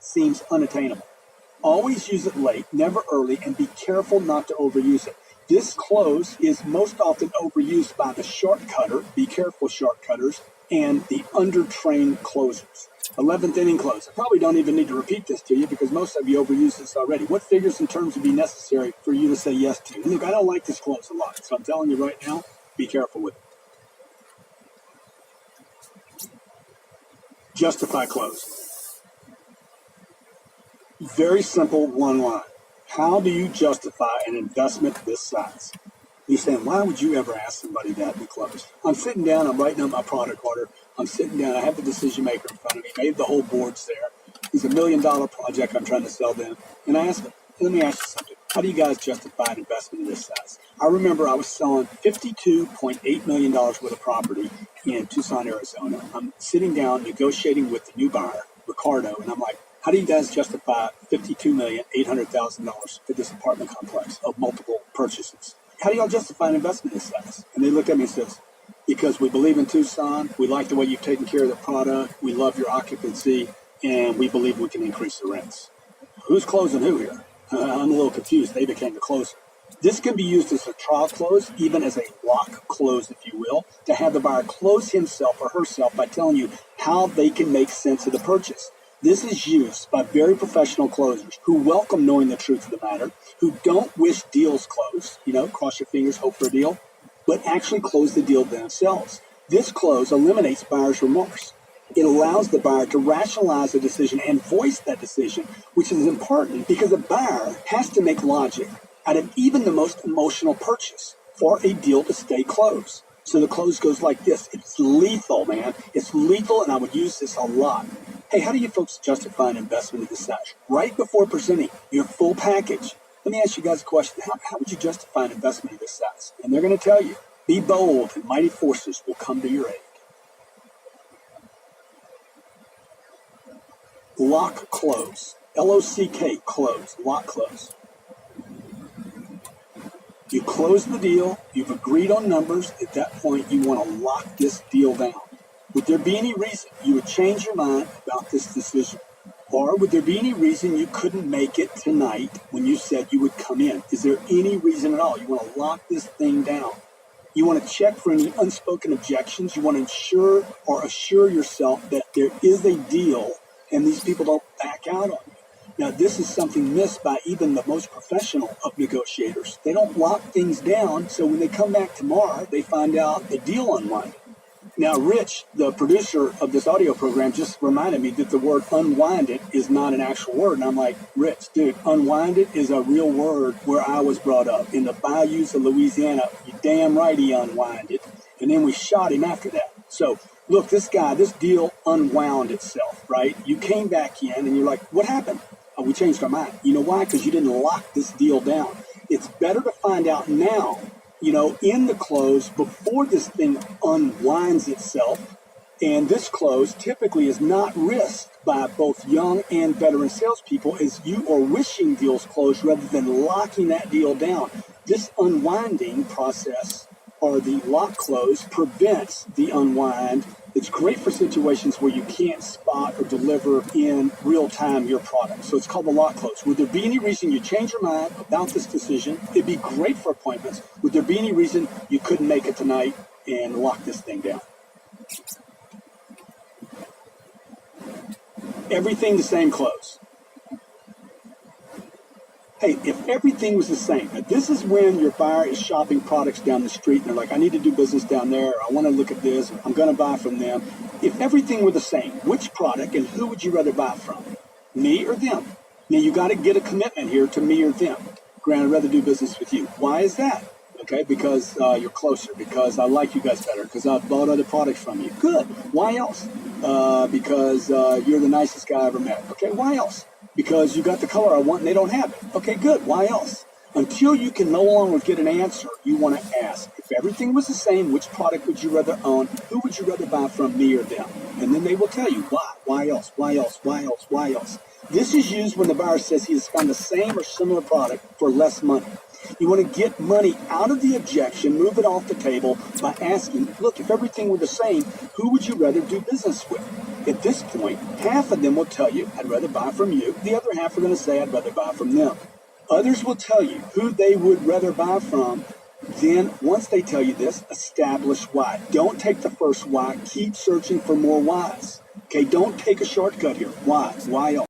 seems unattainable. Always use it late, never early, and be careful not to overuse it. This close is most often overused by the shortcutter, be careful shortcutters, and the under-trained closers. 11th inning close. I probably don't even need to repeat this to you because most of you overuse this already. What figures and terms would be necessary for you to say yes to? Look, I don't like this close a lot, so I'm telling you right now, be careful with it. Justify close. Very simple one line. How do you justify an investment this size? You're saying, why would you ever ask somebody that to close? I'm sitting down, I'm writing up my product order. I'm sitting down, I have the decision maker in front of me, maybe the whole board's there. It's $1 million project I'm trying to sell them. And I asked them, let me ask you something. How do you guys justify an investment of this size? I remember I was selling $52.8 million worth of property in Tucson, Arizona. I'm sitting down negotiating with the new buyer, Ricardo, and I'm like, how do you guys justify $52,800,000 for this apartment complex of multiple purchases? How do y'all justify an investment this size? And they look at me and says, because we believe in Tucson, we like the way you've taken care of the product, we love your occupancy, and we believe we can increase the rents. Who's closing who here? I'm a little confused. They became the closer. This can be used as a trial close, even as a lock close, if you will, to have the buyer close himself or herself by telling you how they can make sense of the purchase. This is used by very professional closers who welcome knowing the truth of the matter, who don't wish deals closed, cross your fingers, hope for a deal, but actually close the deal themselves. This close eliminates buyer's remorse. It allows the buyer to rationalize the decision and voice that decision, which is important because a buyer has to make logic out of even the most emotional purchase for a deal to stay closed. So the close goes like this. It's lethal, man. It's lethal, and I would use this a lot. Hey, how do you folks justify an investment of this size? Right before presenting your full package, let me ask you guys a question. How would you justify an investment of this size? And they're going to tell you, be bold and mighty forces will come to your aid. Lock close. L-O-C-K, close. Lock close. You close the deal. You've agreed on numbers. At that point, you want to lock this deal down. Would there be any reason you would change your mind about this decision? Or would there be any reason you couldn't make it tonight when you said you would come in? Is there any reason at all? You want to lock this thing down. You want to check for any unspoken objections. You want to ensure or assure yourself that there is a deal and these people don't back out on you. Now, this is something missed by even the most professional of negotiators. They don't lock things down, so when they come back tomorrow, they find out the deal unwinded. Now, Rich, the producer of this audio program, just reminded me that the word unwinded is not an actual word. And I'm like, Rich, dude, unwinded is a real word where I was brought up. In the bayous of Louisiana, you damn right he unwinded. And then we shot him after that. So, look, this deal unwound itself, right? You came back in and you're like, what happened? Oh, we changed our mind. You know why? Because you didn't lock this deal down. It's better to find out now, in the close before this thing unwinds itself. And this close typically is not risked by both young and veteran salespeople as you are wishing deals closed rather than locking that deal down. This unwinding process or the lock close prevents the unwind. It's great for situations where you can't spot or deliver in real time your product. So it's called the lock close. Would there be any reason you change your mind about this decision? It'd be great for appointments. Would there be any reason you couldn't make it tonight and lock this thing down? Everything the same close. Hey, if everything was the same, now this is when your buyer is shopping products down the street and they're like, I need to do business down there. I want to look at this. I'm going to buy from them. If everything were the same, which product and who would you rather buy from? Me or them? Now, you got to get a commitment here to me or them. Grant, I'd rather do business with you. Why is that? Okay, because you're closer, because I like you guys better, because I've bought other products from you. Good. Why else? Because you're the nicest guy I ever met. Okay, why else? Because you got the color I want and they don't have it. Okay, good. Why else? Until you can no longer get an answer, you want to ask, if everything was the same, which product would you rather own? Who would you rather buy from, me or them? And then they will tell you why. Why else? Why else? Why else? Why else? This is used when the buyer says he has found the same or similar product for less money. You want to get money out of the objection, move it off the table by asking, look, if everything were the same, who would you rather do business with? At this point, half of them will tell you, I'd rather buy from you. The other half are going to say, I'd rather buy from them. Others will tell you who they would rather buy from. Then, once they tell you this, establish why. Don't take the first why. Keep searching for more whys. Okay, don't take a shortcut here. Why? Why else?